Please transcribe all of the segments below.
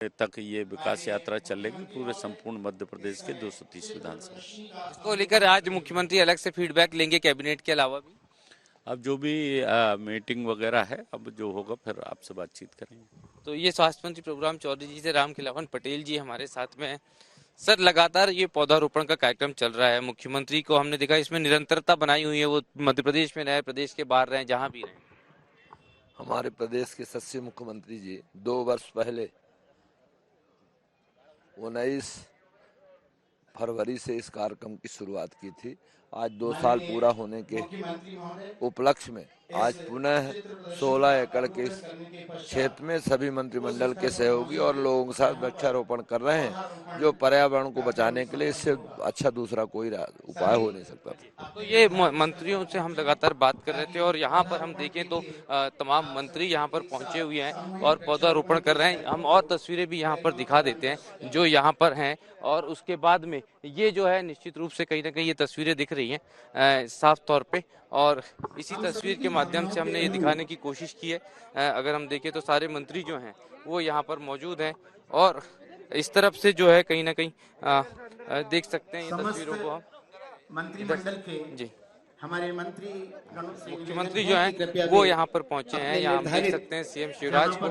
तक ये विकास यात्रा चलेगी पूरे संपूर्ण मध्य प्रदेश के 230 विधानसभा। इसको लेकर आज मुख्यमंत्री अलग से फीडबैक लेंगे कैबिनेट के अलावा भी? अब जो भी मीटिंग वगैरह है, अब जो होगा फिर आपसे बातचीत करेंगे। तो ये स्वास्थ्य मंत्री प्रोग्राम चौधरी जी से रामखिलावन पटेल जी हमारे साथ में हैं। सर, लगातार ये पौधारोपण का कार्यक्रम चल रहा है। मुख्यमंत्री को हमने देखा इसमें निरंतरता बनाई हुई है, वो मध्य प्रदेश में रहे, प्रदेश के बाहर रहे, जहां भी रहे। हमारे प्रदेश के यशस्वी मुख्यमंत्री जी 2 वर्ष पहले 19 फरवरी से इस कार्यक्रम की शुरुआत की थी। आज 2 साल पूरा होने के उपलक्ष्य में आज पुनः 16 एकड़ के क्षेत्र में सभी मंत्रिमंडल के सहयोगी और लोगों के साथ वृक्षारोपण कर रहे हैं, जो पर्यावरण को बचाने के लिए इससे अच्छा दूसरा कोई उपाय हो नहीं सकता था। तो ये मंत्रियों से हम लगातार बात कर रहे थे और यहाँ पर हम देखें तो तमाम मंत्री यहाँ पर पहुंचे हुए हैं और पौधारोपण कर रहे हैं। हम और तस्वीरें भी यहाँ पर दिखा देते हैं जो यहाँ पर हैं। और उसके बाद में ये जो है निश्चित रूप से कहीं ना कहीं ये तस्वीरें दिख रही हैं साफ तौर पे, और इसी तस्वीर के माध्यम से हमने ये दिखाने की कोशिश की है। अगर हम देखें तो सारे मंत्री जो हैं वो यहाँ पर मौजूद हैं और इस तरफ से जो है कहीं ना कहीं देख सकते हैं ये तस्वीरों को हम। मंत्रिमंडल के जी, हमारे मंत्री मुख्यमंत्री जो हैं वो यहाँ पर पहुंचे हैं। यहाँ हम देख सकते हैं सीएम शिवराज को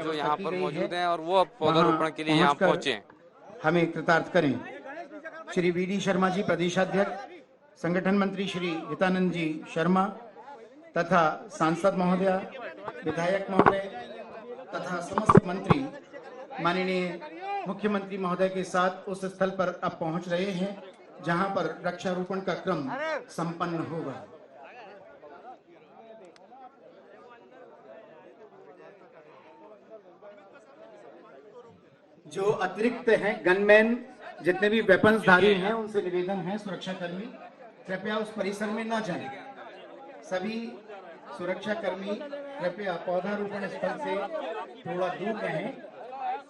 जो यहाँ पर मौजूद हैं और वो अब पौधारोपण के लिए यहाँ पहुंचे हैं। हमें कृतार्थ करें। श्री वी.डी. शर्मा जी प्रदेशाध्यक्ष, संगठन मंत्री श्री हितानंद जी शर्मा तथा सांसद महोदय, विधायक महोदय तथा समस्त मंत्री माननीय मुख्यमंत्री महोदय के साथ उस स्थल पर अब पहुंच रहे हैं जहां पर वृक्षारोपण का क्रम संपन्न होगा। जो अतिरिक्त हैं गनमैन, जितने भी वेपन्सधारी हैं, उनसे निवेदन है सुरक्षाकर्मी कृपया उस परिसर में न जाएं। सभी सुरक्षाकर्मी कृपया पौधारोपण स्थल से थोड़ा दूर रहें।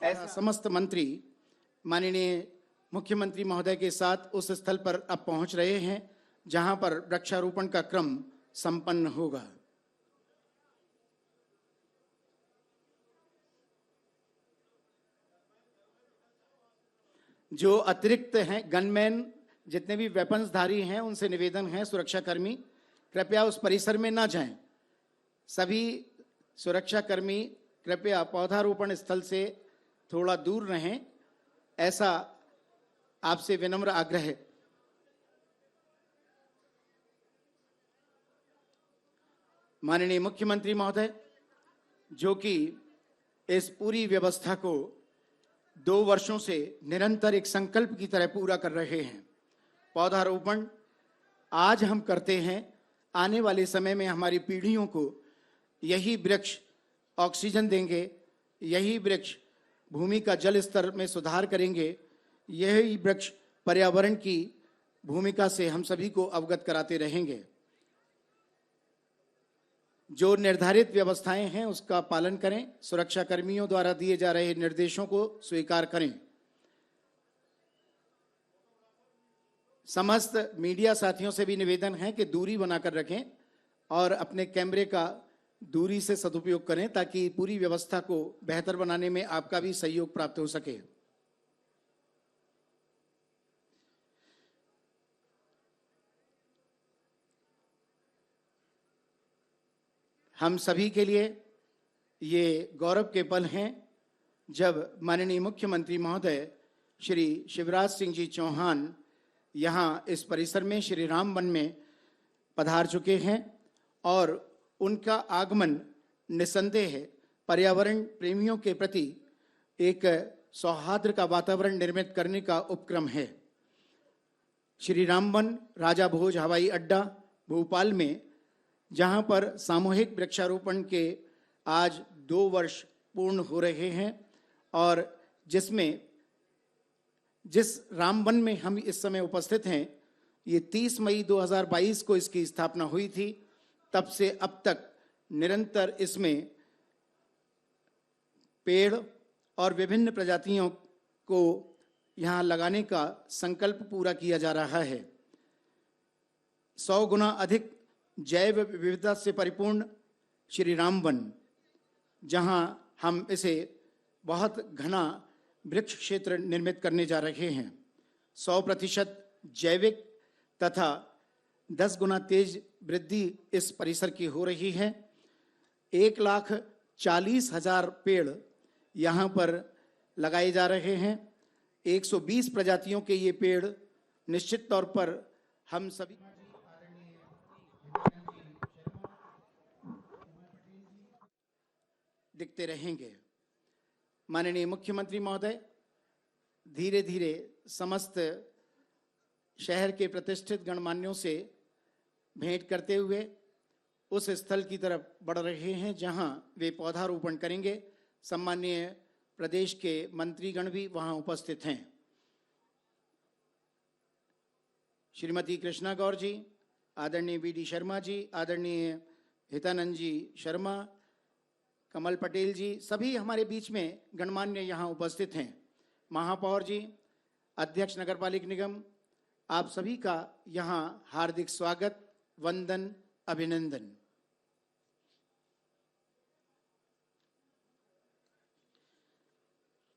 ऐसा समस्त मंत्री माननीय मुख्यमंत्री महोदय के साथ उस स्थल पर अब पहुंच रहे हैं जहां पर वृक्षारोपण का क्रम संपन्न होगा। जो अतिरिक्त हैं गनमैन, जितने भी वेपन्सधारी हैं, उनसे निवेदन है सुरक्षाकर्मी कृपया उस परिसर में न जाएं। सभी सुरक्षाकर्मी कृपया पौधारोपण स्थल से थोड़ा दूर रहें, ऐसा आपसे विनम्र आग्रह है। माननीय मुख्यमंत्री महोदय जो कि इस पूरी व्यवस्था को 2 वर्षों से निरंतर एक संकल्प की तरह पूरा कर रहे हैं। पौधारोपण आज हम करते हैं, आने वाले समय में हमारी पीढ़ियों को यही वृक्ष ऑक्सीजन देंगे, यही वृक्ष भूमि का जल स्तर में सुधार करेंगे, यही वृक्ष पर्यावरण की भूमिका से हम सभी को अवगत कराते रहेंगे। जो निर्धारित व्यवस्थाएं हैं उसका पालन करें, सुरक्षा कर्मियों द्वारा दिए जा रहे निर्देशों को स्वीकार करें। समस्त मीडिया साथियों से भी निवेदन है कि दूरी बनाकर रखें और अपने कैमरे का दूरी से सदुपयोग करें ताकि पूरी व्यवस्था को बेहतर बनाने में आपका भी सहयोग प्राप्त हो सके। हम सभी के लिए ये गौरव के पल हैं जब माननीय मुख्यमंत्री महोदय श्री शिवराज सिंह जी चौहान यहाँ इस परिसर में श्री राम वन में पधार चुके हैं और उनका आगमन निसंदेह पर्यावरण प्रेमियों के प्रति एक सौहार्द का वातावरण निर्मित करने का उपक्रम है। श्री राम वन राजा भोज हवाई अड्डा भोपाल में, जहां पर सामूहिक वृक्षारोपण के आज 2 वर्ष पूर्ण हो रहे हैं और जिसमें जिस रामवन में हम इस समय उपस्थित हैं, ये 30 मई 2022 को इसकी स्थापना हुई थी। तब से अब तक निरंतर इसमें पेड़ और विभिन्न प्रजातियों को यहाँ लगाने का संकल्प पूरा किया जा रहा है। 100 गुना अधिक जैव विविधता से परिपूर्ण श्री राम वन, जहाँ हम इसे बहुत घना वृक्ष क्षेत्र निर्मित करने जा रहे हैं। 100% जैविक तथा 10 गुना तेज वृद्धि इस परिसर की हो रही है। 1,40,000 पेड़ यहाँ पर लगाए जा रहे हैं। 120 प्रजातियों के ये पेड़ निश्चित तौर पर हम सभी दिखते रहेंगे। माननीय मुख्यमंत्री महोदय धीरे धीरे समस्त शहर के प्रतिष्ठित गणमान्यों से भेंट करते हुए उस स्थल की तरफ बढ़ रहे हैं जहां वे पौधारोपण करेंगे। सम्माननीय प्रदेश के मंत्रीगण भी वहां उपस्थित हैं। श्रीमती कृष्णा गौर जी, आदरणीय वीडी शर्मा जी, आदरणीय हितानंद जी शर्मा, कमल पटेल जी, सभी हमारे बीच में गणमान्य यहाँ उपस्थित हैं। महापौर जी, अध्यक्ष नगरपालिका निगम, आप सभी का यहाँ हार्दिक स्वागत, वंदन, अभिनंदन।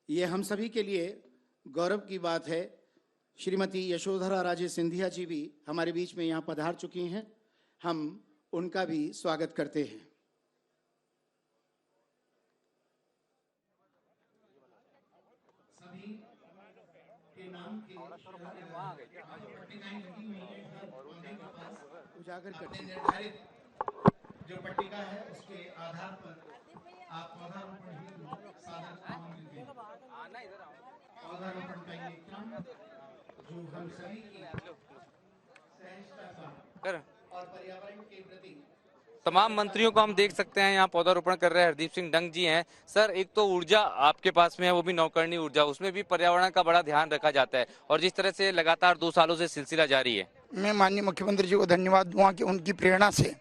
ये हम सभी के लिए गौरव की बात है। श्रीमती यशोधरा राजे सिंधिया जी भी हमारे बीच में यहाँ पधार चुकी हैं। हम उनका भी स्वागत करते हैं। सभी के नाम के उजागर करते निर्धारित जो पट्टिका है उसके आधार पर आप पौधारोपण हेतु सादर आमंत्रित हैं। पौधारोपण का ये क्रम जो हम सभी की सहजता का और पर्यावरण के प्रति तमाम मंत्रियों को हम देख सकते हैं यहाँ पौधारोपण कर रहे हैं। हरदीप सिंह डंग जी हैं। सर, एक तो ऊर्जा आपके पास में है, वो भी नवकरणीय ऊर्जा, उसमें भी पर्यावरण का बड़ा ध्यान रखा जाता है और जिस तरह से लगातार 2 सालों से सिलसिला जारी है। मैं माननीय मुख्यमंत्री जी को धन्यवाद दूंगा कि उनकी प्रेरणा से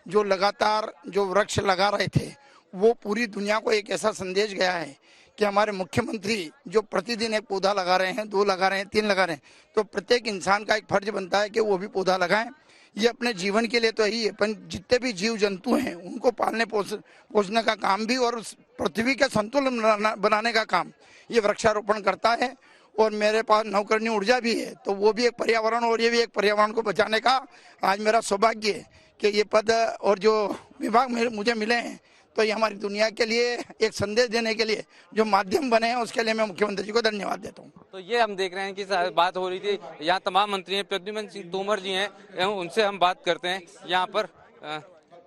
जो लगातार जो वृक्ष लगा रहे थे वो पूरी दुनिया को एक ऐसा संदेश गया है कि हमारे मुख्यमंत्री जो प्रतिदिन एक पौधा लगा रहे हैं, 2 लगा रहे हैं, 3 लगा रहे हैं, तो प्रत्येक इंसान का एक फर्ज बनता है कि वो भी पौधा लगाएं। ये अपने जीवन के लिए तो ही है, पर जितने भी जीव जंतु हैं उनको पालने पोषने का काम भी और उस पृथ्वी के संतुलन बनाने का काम ये वृक्षारोपण करता है। और मेरे पास नवकरणीय ऊर्जा भी है, तो वो भी एक पर्यावरण और ये भी एक पर्यावरण को बचाने का आज मेरा सौभाग्य है कि ये पद और जो विभाग मुझे मिले हैं, तो ये हमारी दुनिया के लिए एक संदेश देने के लिए जो माध्यम बने हैं उसके लिए मैं मुख्यमंत्री जी को धन्यवाद देता हूँ। तो ये हम देख रहे हैं कि बात हो रही थी, यहाँ तमाम मंत्री हैं, प्रद्युम्न सिंह तोमर जी हैं, उनसे हम बात करते हैं। यहाँ पर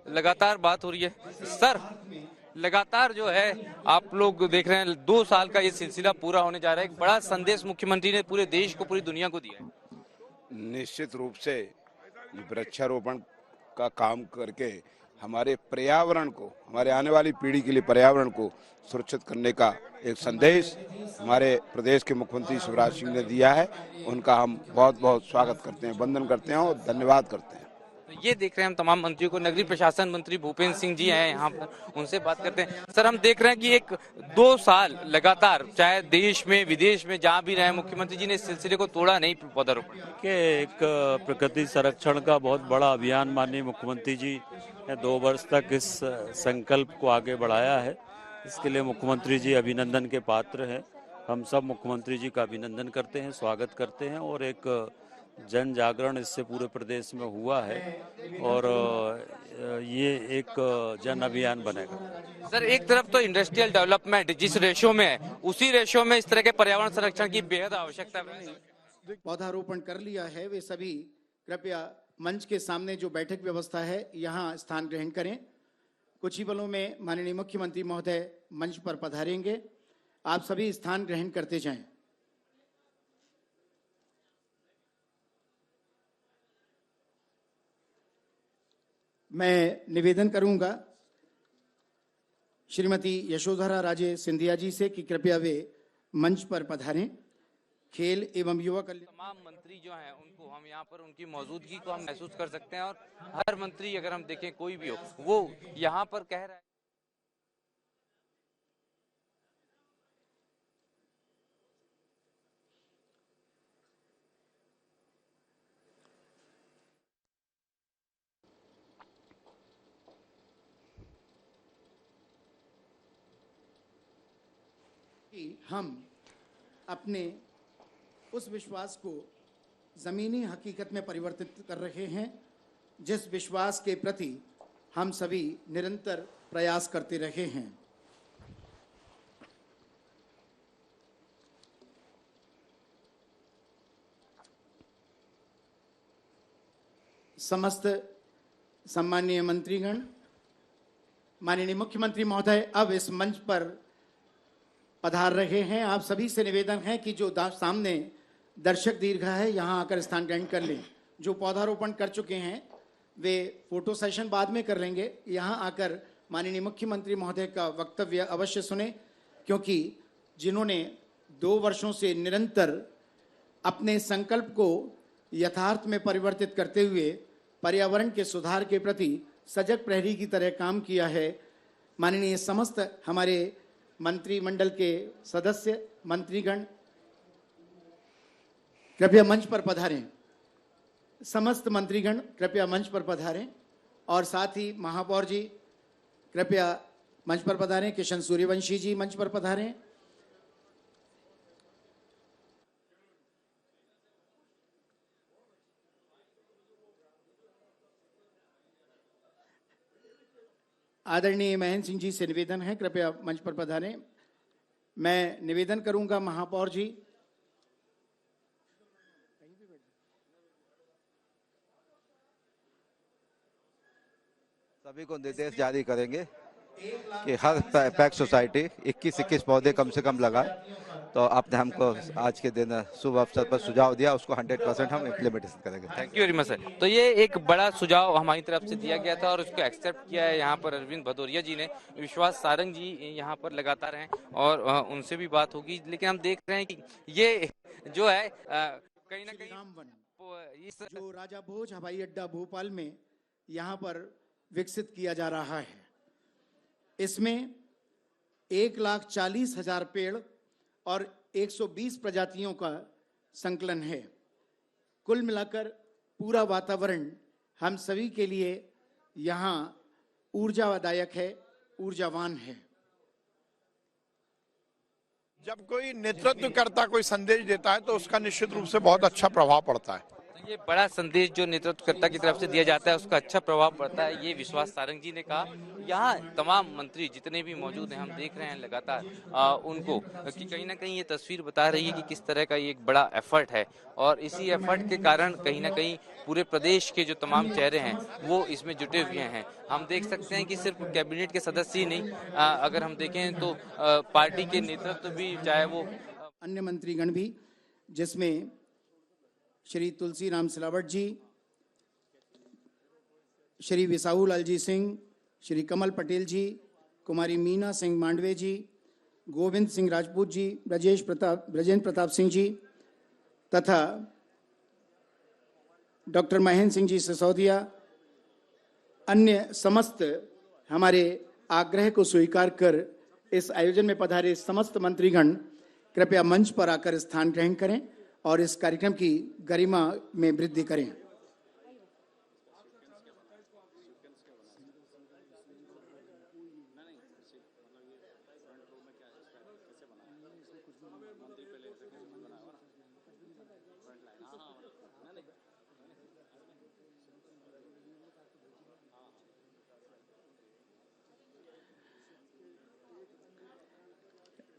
लगातार बात हो रही है। सर, लगातार जो है आप लोग देख रहे हैं 2 साल का ये सिलसिला पूरा होने जा रहा है। एक बड़ा संदेश मुख्यमंत्री ने पूरे देश को, पूरी दुनिया को दिया है। निश्चित रूप से वृक्षारोपण का काम करके हमारे पर्यावरण को, हमारे आने वाली पीढ़ी के लिए पर्यावरण को सुरक्षित करने का एक संदेश हमारे प्रदेश के मुख्यमंत्री शिवराज सिंह ने दिया है। उनका हम बहुत बहुत स्वागत करते हैं, वंदन करते हैं और धन्यवाद करते हैं। तो ये देख रहे हैं हम तमाम मंत्रियों को। नगरीय प्रशासन मंत्री भूपेंद्र सिंह जी हैं यहाँ पर, उनसे बात करते हैं। सर, हम देख रहे हैं कि 1-2 साल लगातार, चाहे देश में विदेश में जहाँ भी रहे, मुख्यमंत्री जी ने इस सिलसिले को तोड़ा नहीं पौधारोपण के। एक प्रकृति संरक्षण का बहुत बड़ा अभियान माननीय मुख्यमंत्री जी ने 2 वर्ष तक इस संकल्प को आगे बढ़ाया है। इसके लिए मुख्यमंत्री जी अभिनंदन के पात्र हैं। हम सब मुख्यमंत्री जी का अभिनंदन करते हैं, स्वागत करते हैं और एक जन जागरण इससे पूरे प्रदेश में हुआ है और ये एक जन अभियान बनेगा। सर, एक तरफ तो इंडस्ट्रियल डेवलपमेंट जिस रेशो में है, उसी रेशो में इस तरह के पर्यावरण संरक्षण की बेहद आवश्यकता है। पौधारोपण कर लिया है वे सभी कृपया मंच के सामने जो बैठक व्यवस्था है यहाँ स्थान ग्रहण करें। कुछ ही पलों में माननीय मुख्यमंत्री महोदय मंच पर पधारेंगे। आप सभी स्थान ग्रहण करते जाएं। मैं निवेदन करूंगा श्रीमती यशोधरा राजे सिंधिया जी से कि कृपया वे मंच पर पधारें। खेल एवं युवा कल्याण तमाम मंत्री जो हैं उनको हम यहाँ पर उनकी मौजूदगी को हम महसूस कर सकते हैं और हर मंत्री, अगर हम देखें कोई भी हो, वो यहाँ पर कह रहा है। कि हम अपने उस विश्वास को जमीनी हकीकत में परिवर्तित कर रहे हैं जिस विश्वास के प्रति हम सभी निरंतर प्रयास करते रहे हैं। समस्त सम्माननीय मंत्रीगण, माननीय मुख्यमंत्री महोदय अब इस मंच पर पधार रहे हैं। आप सभी से निवेदन है कि जो सामने दर्शक दीर्घा है यहाँ आकर स्थान ग्रहण कर लें। जो पौधारोपण कर चुके हैं वे फोटो सेशन बाद में कर लेंगे। यहाँ आकर माननीय मुख्यमंत्री महोदय का वक्तव्य अवश्य सुने, क्योंकि जिन्होंने 2 वर्षों से निरंतर अपने संकल्प को यथार्थ में परिवर्तित करते हुए पर्यावरण के सुधार के प्रति सजग प्रहरी की तरह काम किया है। माननीय समस्त हमारे मंत्रिमंडल के सदस्य मंत्रीगण कृपया मंच पर पधारें। समस्त मंत्रीगण कृपया मंच पर पधारें और साथ ही महापौर जी कृपया मंच पर पधारें। किशन सूर्यवंशी जी मंच पर पधारें। आदरणीय महेंद्र सिंह जी से निवेदन है कृपया मंच पर पधारें। मैं निवेदन करूंगा महापौर जी सभी को निर्देश जारी करेंगे कि हर पैक सोसाइटी 21-21 पौधे कम से कम लगाए। तो आपने हमको आज के दिन शुभ अवसर पर सुझाव दिया, उसको 100% हम इम्प्लीमेंटेशन करेंगे। Thank you very much sir. तो ये एक बड़ा सुझाव हमारी तरफ से दिया गया था और उसको एक्सेप्ट किया है यहाँ पर अरविंद भदौरिया जी ने। विश्वास सारंग जी यहाँ पर लगातार हैं और उनसे भी बात होगी। लेकिन हम देख रहे हैं कि ये जो है कहीं ना कहीं जो राजा भोज हवाई अड्डा भोपाल में यहाँ पर विकसित किया जा रहा है, इसमें 1,40,000 पेड़ और 120 प्रजातियों का संकलन है। कुल मिलाकर पूरा वातावरण हम सभी के लिए यहाँ ऊर्जादायक है, ऊर्जावान है। जब कोई नेतृत्व करता कोई संदेश देता है तो उसका निश्चित रूप से बहुत अच्छा प्रभाव पड़ता है। ये बड़ा संदेश जो नेतृत्वकर्ता की तरफ से दिया जाता है उसका अच्छा प्रभाव पड़ता है, ये विश्वास सारंग जी ने कहा। यहाँ तमाम मंत्री जितने भी मौजूद हैं हम देख रहे हैं लगातार उनको कि कहीं ना कहीं ये तस्वीर बता रही है कि किस तरह का ये एक बड़ा एफर्ट है और इसी एफर्ट के कारण कहीं ना कहीं पूरे प्रदेश के जो तमाम चेहरे हैं वो इसमें जुटे हुए हैं। हम देख सकते हैं कि सिर्फ कैबिनेट के सदस्य ही नहीं, अगर हम देखें तो पार्टी के नेतृत्व भी, चाहे वो अन्य मंत्रीगण भी, जिसमें श्री तुलसी राम सिलावट जी, श्री विसाहू लाल जी सिंह, श्री कमल पटेल जी, कुमारी मीना सिंह मांडवे जी, गोविंद सिंह राजपूत जी, ब्रजेंद्र प्रताप सिंह जी तथा डॉक्टर महेंद्र सिंह जी सिसोदिया, अन्य समस्त हमारे आग्रह को स्वीकार कर इस आयोजन में पधारे समस्त मंत्रीगण कृपया मंच पर आकर स्थान ग्रहण करें और इस कार्यक्रम की गरिमा में वृद्धि करें।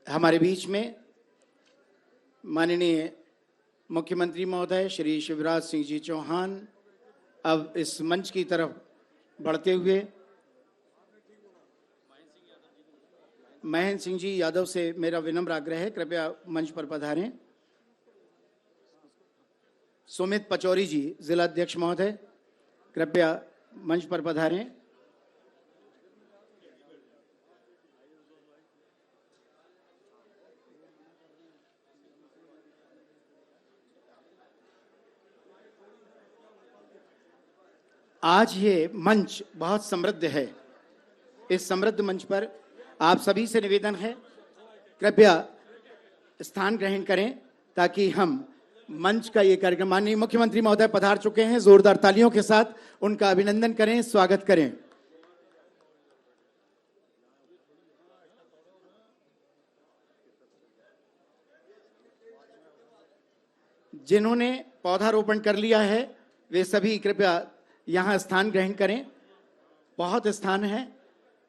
हमारे बीच में माननीय मुख्यमंत्री महोदय श्री शिवराज सिंह जी चौहान अब इस मंच की तरफ बढ़ते हुए महेंद्र सिंह जी यादव से मेरा विनम्र आग्रह है कृपया मंच पर पधारें। सुमित पचौरी जी जिला अध्यक्ष महोदय कृपया मंच पर पधारें। आज ये मंच बहुत समृद्ध है। इस समृद्ध मंच पर आप सभी से निवेदन है कृपया स्थान ग्रहण करें ताकि हम मंच का ये कार्यक्रम, माननीय मुख्यमंत्री महोदय पधार चुके हैं, जोरदार तालियों के साथ उनका अभिनंदन करें, स्वागत करें। जिन्होंने पौधारोपण कर लिया है वे सभी कृपया यहाँ स्थान ग्रहण करें। बहुत स्थान है,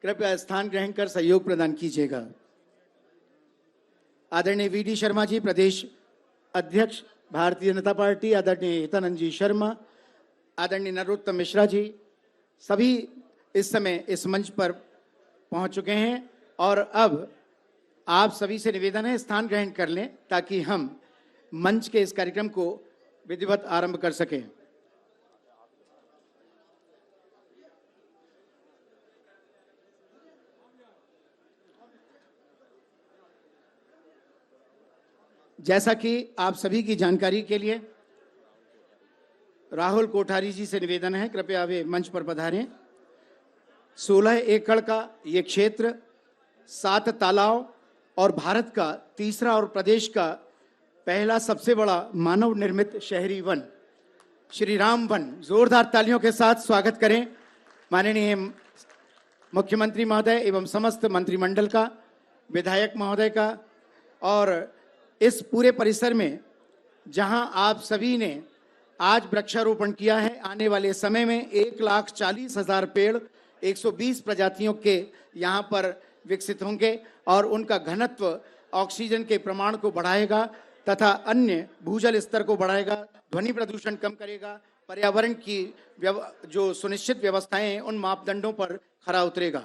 कृपया स्थान ग्रहण कर सहयोग प्रदान कीजिएगा। आदरणीय वीडी शर्मा जी, प्रदेश अध्यक्ष भारतीय जनता पार्टी, आदरणीय हितानंद जी शर्मा, आदरणीय नरोत्तम मिश्रा जी, सभी इस समय इस मंच पर पहुंच चुके हैं और अब आप सभी से निवेदन है स्थान ग्रहण कर लें ताकि हम मंच के इस कार्यक्रम को विधिवत आरंभ कर सकें। जैसा कि आप सभी की जानकारी के लिए राहुल कोठारी जी से निवेदन है, कृपया वे मंच पर पधारें। 16 एकड़ का ये क्षेत्र, 7 तालाब और भारत का तीसरा और प्रदेश का पहला सबसे बड़ा मानव निर्मित शहरी वन श्री राम वन। जोरदार तालियों के साथ स्वागत करें माननीय मुख्यमंत्री महोदय एवं समस्त मंत्रिमंडल का, विधायक महोदय का। और इस पूरे परिसर में जहां आप सभी ने आज वृक्षारोपण किया है, आने वाले समय में 1,40,000 पेड़ 120 प्रजातियों के यहाँ पर विकसित होंगे और उनका घनत्व ऑक्सीजन के प्रमाण को बढ़ाएगा तथा अन्य भूजल स्तर को बढ़ाएगा, ध्वनि प्रदूषण कम करेगा, पर्यावरण की जो सुनिश्चित व्यवस्थाएं हैं उन मापदंडों पर खरा उतरेगा।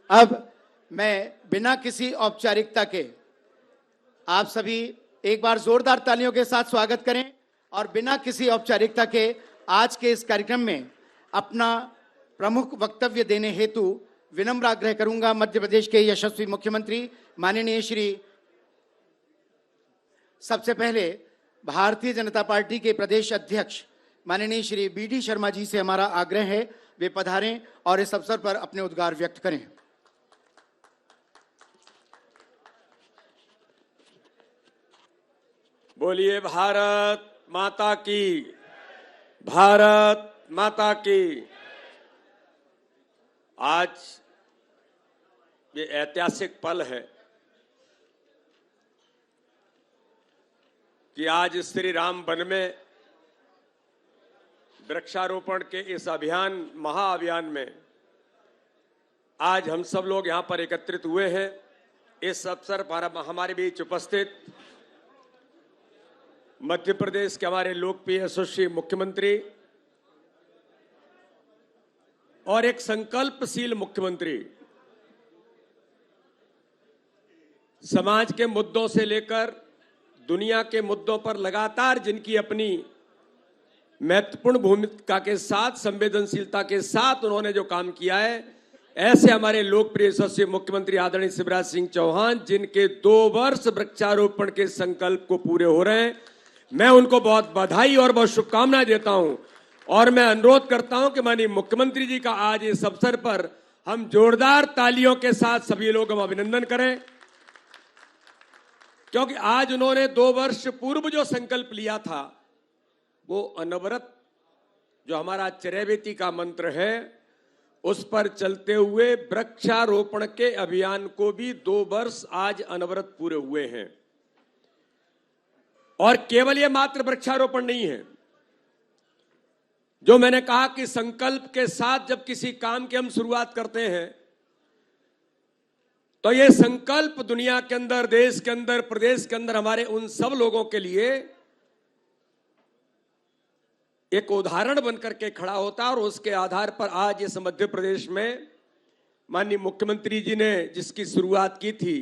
अब मैं बिना किसी औपचारिकता के, आप सभी एक बार जोरदार तालियों के साथ स्वागत करें और बिना किसी औपचारिकता के आज के इस कार्यक्रम में अपना प्रमुख वक्तव्य देने हेतु विनम्र आग्रह करूंगा मध्य प्रदेश के यशस्वी मुख्यमंत्री माननीय श्री, सबसे पहले भारतीय जनता पार्टी के प्रदेश अध्यक्ष माननीय श्री वीडी शर्मा जी से हमारा आग्रह है वे पधारें और इस अवसर पर अपने उद्गार व्यक्त करें। बोलिए भारत माता की, भारत माता की। आज ये ऐतिहासिक पल है कि आज श्री राम वन में वृक्षारोपण के इस अभियान, महाअभियान में आज हम सब लोग यहां पर एकत्रित हुए हैं। इस अवसर पर हमारे बीच उपस्थित मध्य प्रदेश के हमारे लोकप्रिय यशस्वी मुख्यमंत्री और एक संकल्पशील मुख्यमंत्री, समाज के मुद्दों से लेकर दुनिया के मुद्दों पर लगातार जिनकी अपनी महत्वपूर्ण भूमिका के साथ, संवेदनशीलता के साथ उन्होंने जो काम किया है, ऐसे हमारे लोकप्रिय यशस्वी मुख्यमंत्री आदरणीय शिवराज सिंह चौहान, जिनके 2 वर्ष वृक्षारोपण के संकल्प को पूरे हो रहे हैं, मैं उनको बहुत बधाई और बहुत शुभकामनाएं देता हूं। और मैं अनुरोध करता हूं कि माननीय मुख्यमंत्री जी का आज इस अवसर पर हम जोरदार तालियों के साथ सभी लोग हम अभिनंदन करें, क्योंकि आज उन्होंने 2 वर्ष पूर्व जो संकल्प लिया था वो अनवरत, जो हमारा चरैवेती का मंत्र है, उस पर चलते हुए वृक्षारोपण के अभियान को भी 2 वर्ष आज अनवरत पूरे हुए हैं। और केवल ये मात्र वृक्षारोपण नहीं है, जो मैंने कहा कि संकल्प के साथ जब किसी काम की हम शुरुआत करते हैं तो ये संकल्प दुनिया के अंदर, देश के अंदर, प्रदेश के अंदर हमारे उन सब लोगों के लिए एक उदाहरण बनकर के खड़ा होता है। और उसके आधार पर आज इस मध्य प्रदेश में माननीय मुख्यमंत्री जी ने जिसकी शुरुआत की थी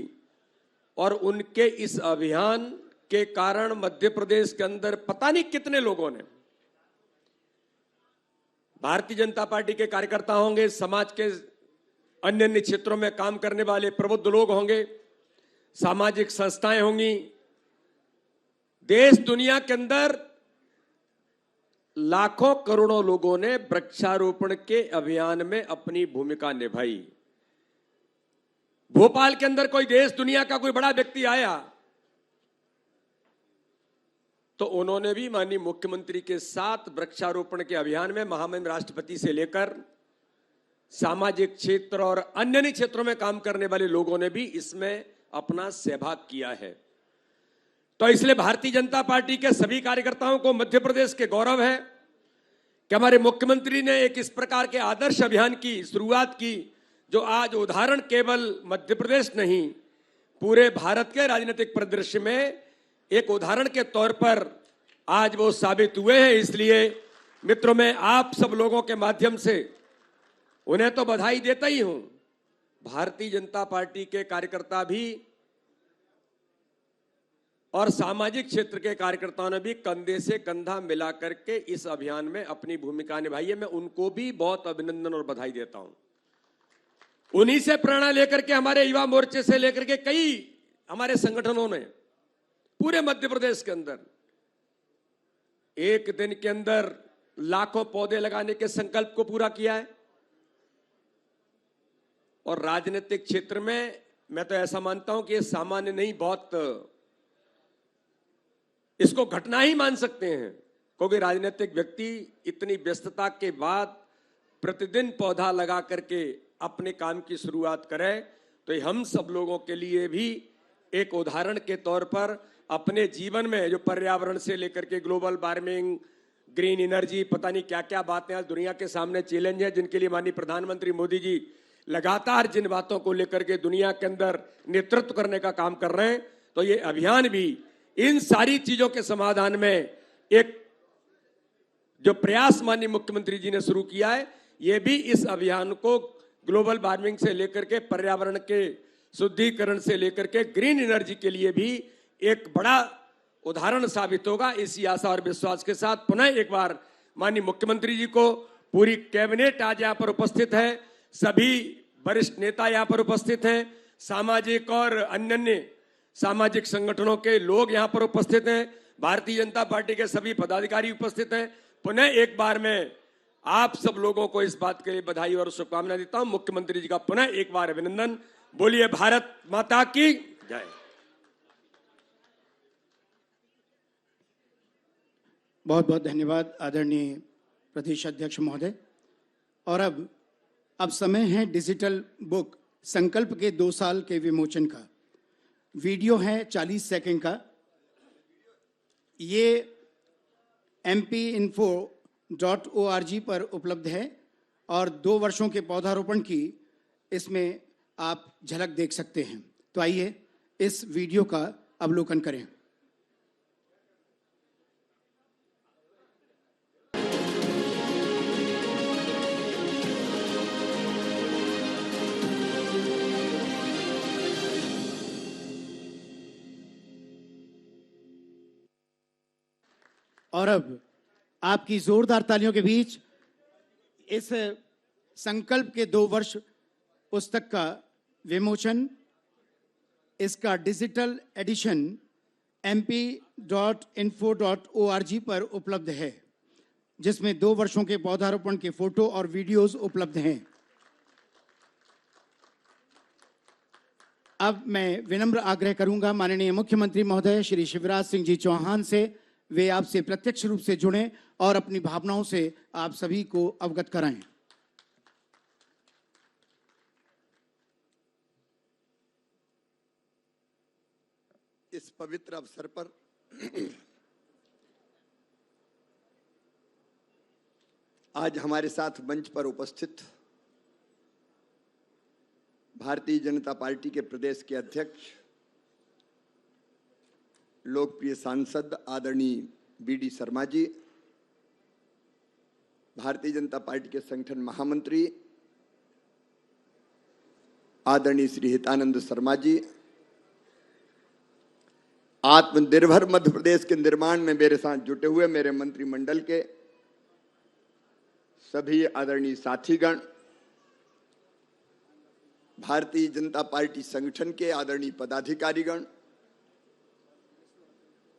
और उनके इस अभियान के कारण मध्य प्रदेश के अंदर पता नहीं कितने लोगों ने, भारतीय जनता पार्टी के कार्यकर्ता होंगे, समाज के अन्य अन्य क्षेत्रों में काम करने वाले प्रबुद्ध लोग होंगे, सामाजिक संस्थाएं होंगी, देश दुनिया के अंदर लाखों करोड़ों लोगों ने वृक्षारोपण के अभियान में अपनी भूमिका निभाई। भोपाल के अंदर कोई देश दुनिया का कोई बड़ा व्यक्ति आया तो उन्होंने भी माननीय मुख्यमंत्री के साथ वृक्षारोपण के अभियान में महामहिम राष्ट्रपति से लेकर सामाजिक क्षेत्र और अन्य अन्य क्षेत्रों में काम करने वाले लोगों ने भी इसमें अपना सहभाग किया है। तो इसलिए भारतीय जनता पार्टी के सभी कार्यकर्ताओं को मध्य प्रदेश के गौरव है कि हमारे मुख्यमंत्री ने एक इस प्रकार के आदर्श अभियान की शुरुआत की, जो आज उदाहरण केवल मध्य प्रदेश नहीं, पूरे भारत के राजनीतिक परिदृश्य में एक उदाहरण के तौर पर आज वो साबित हुए हैं। इसलिए मित्रों, मैं आप सब लोगों के माध्यम से उन्हें तो बधाई देता ही हूं, भारतीय जनता पार्टी के कार्यकर्ता भी और सामाजिक क्षेत्र के कार्यकर्ताओं ने भी कंधे से कंधा मिला करके इस अभियान में अपनी भूमिका निभाई है। मैं उनको भी बहुत अभिनंदन और बधाई देता हूं। उन्हीं से प्रेरणा लेकर के हमारे युवा मोर्चे से लेकर के कई हमारे संगठनों ने पूरे मध्य प्रदेश के अंदर एक दिन के अंदर लाखों पौधे लगाने के संकल्प को पूरा किया है। और राजनीतिक क्षेत्र में मैं तो ऐसा मानता हूं कि ये सामान्य नहीं, बहुत इसको घटना ही मान सकते हैं, क्योंकि राजनीतिक व्यक्ति इतनी व्यस्तता के बाद प्रतिदिन पौधा लगा करके अपने काम की शुरुआत करे, तो ये हम सब लोगों के लिए भी एक उदाहरण के तौर पर अपने जीवन में जो पर्यावरण से लेकर के ग्लोबल वार्मिंग, ग्रीन एनर्जी, पता नहीं क्या क्या बातें आज दुनिया के सामने चैलेंज है, जिनके लिए माननीय प्रधानमंत्री मोदी जी लगातार जिन बातों को लेकर के दुनिया के अंदर नेतृत्व करने का काम कर रहे हैं, तो ये अभियान भी इन सारी चीजों के समाधान में एक जो प्रयास माननीय मुख्यमंत्री जी ने शुरू किया है, ये भी इस अभियान को ग्लोबल वार्मिंग से लेकर के पर्यावरण के शुद्धिकरण से लेकर के ग्रीन एनर्जी के लिए भी एक बड़ा उदाहरण साबित होगा। इसी आशा और विश्वास के साथ पुनः एक बार माननीय मुख्यमंत्री जी को, पूरी कैबिनेट आज यहाँ पर उपस्थित है, सभी वरिष्ठ नेता यहाँ पर उपस्थित हैं, सामाजिक और अन्य सामाजिक संगठनों के लोग यहाँ पर उपस्थित हैं, भारतीय जनता पार्टी के सभी पदाधिकारी उपस्थित हैं। पुनः एक बार मैं आप सब लोगों को इस बात के लिए बधाई और शुभकामनाएं देता हूं। मुख्यमंत्री जी का पुनः एक बार अभिनंदन। बोलिए भारत माता की जय। बहुत बहुत धन्यवाद आदरणीय प्रदेश अध्यक्ष महोदय। और अब समय है डिजिटल बुक संकल्प के 2 साल के विमोचन का। वीडियो है 40 सेकंड का। ये mpinfo.org पर उपलब्ध है और 2 वर्षों के पौधारोपण की इसमें आप झलक देख सकते हैं। तो आइए इस वीडियो का अवलोकन करें। और अब आपकी जोरदार तालियों के बीच इस संकल्प के 2 वर्ष पुस्तक का विमोचन, इसका डिजिटल एडिशन mp.info.org पर उपलब्ध है, जिसमें 2 वर्षों के पौधारोपण के फोटो और वीडियोस उपलब्ध हैं। अब मैं विनम्र आग्रह करूंगा माननीय मुख्यमंत्री महोदय श्री शिवराज सिंह जी चौहान से, वे आपसे प्रत्यक्ष रूप से जुड़ें और अपनी भावनाओं से आप सभी को अवगत कराएं। इस पवित्र अवसर पर आज हमारे साथ मंच पर उपस्थित भारतीय जनता पार्टी के प्रदेश के अध्यक्ष, लोकप्रिय सांसद आदरणीय बीडी शर्मा जी, भारतीय जनता पार्टी के संगठन महामंत्री आदरणीय श्री हितानंद शर्मा जी, आत्मनिर्भर मध्य प्रदेश के निर्माण में मेरे साथ जुटे हुए मेरे मंत्रिमंडल के सभी आदरणीय साथीगण, भारतीय जनता पार्टी संगठन के आदरणीय पदाधिकारीगण,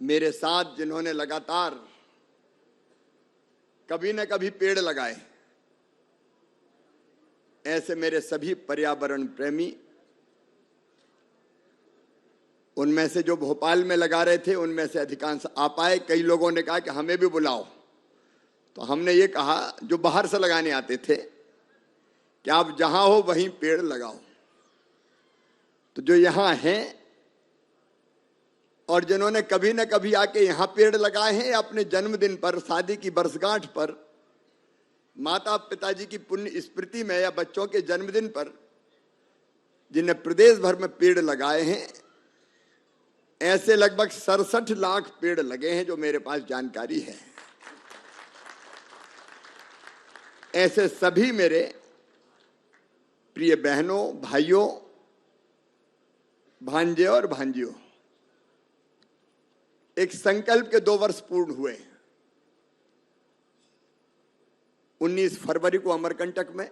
मेरे साथ जिन्होंने लगातार कभी न कभी पेड़ लगाए, ऐसे मेरे सभी पर्यावरण प्रेमी, उनमें से जो भोपाल में लगा रहे थे उनमें से अधिकांश आ पाए। कई लोगों ने कहा कि हमें भी बुलाओ, तो हमने ये कहा जो बाहर से लगाने आते थे कि आप जहां हो वहीं पेड़ लगाओ। तो जो यहां हैं और जिन्होंने कभी न कभी आके यहाँ पेड़ लगाए हैं, अपने जन्मदिन पर, शादी की वर्षगांठ पर, माता पिताजी की पुण्य स्मृति में या बच्चों के जन्मदिन पर, जिन्हें प्रदेश भर में पेड़ लगाए हैं, ऐसे लगभग 67 लाख पेड़ लगे हैं जो मेरे पास जानकारी है। ऐसे सभी मेरे प्रिय बहनों, भाइयों, भांजे और भांजियों, एक संकल्प के 2 वर्ष पूर्ण हुए। 19 फरवरी को अमरकंटक में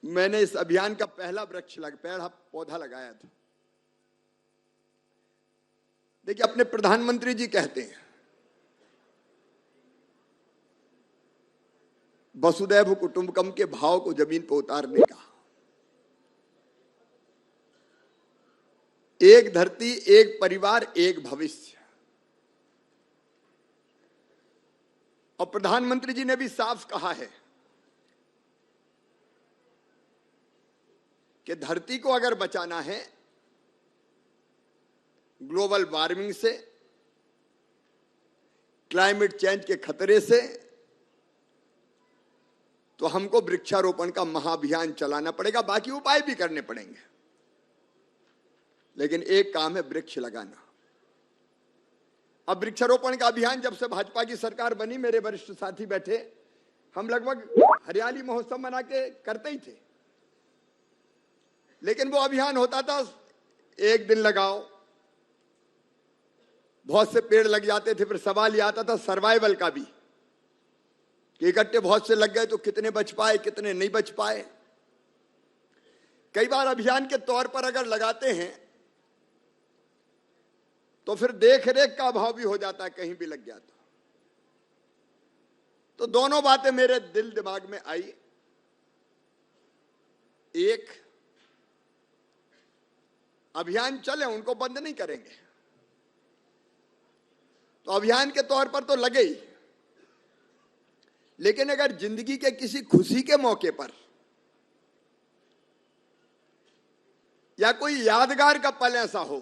मैंने इस अभियान का पहला पौधा लगाया था। देखिए, अपने प्रधानमंत्री जी कहते हैं वसुदैव कुटुंबकम के भाव को जमीन पर उतारने का। एक धरती, एक परिवार, एक भविष्य। और प्रधानमंत्री जी ने भी साफ कहा है कि धरती को अगर बचाना है ग्लोबल वार्मिंग से, क्लाइमेट चेंज के खतरे से, तो हमको वृक्षारोपण का महाअभियान चलाना पड़ेगा। बाकी उपाय भी करने पड़ेंगे, लेकिन एक काम है वृक्ष लगाना। अब वृक्षारोपण का अभियान जब से भाजपा की सरकार बनी, मेरे वरिष्ठ साथी बैठे, हम लगभग हरियाली महोत्सव मना के करते ही थे। लेकिन वो अभियान होता था, एक दिन लगाओ, बहुत से पेड़ लग जाते थे, फिर सवाल ये आता था सर्वाइवल का भी कि इकट्ठे बहुत से लग गए तो कितने बच पाए, कितने नहीं बच पाए। कई बार अभियान के तौर पर अगर लगाते हैं तो फिर देख रेख का अभाव भी हो जाता है, कहीं भी लग गया तो दोनों बातें मेरे दिल दिमाग में आई। एक, अभियान चले, उनको बंद नहीं करेंगे, तो अभियान के तौर पर तो लगे ही, लेकिन अगर जिंदगी के किसी खुशी के मौके पर या कोई यादगार का पल ऐसा हो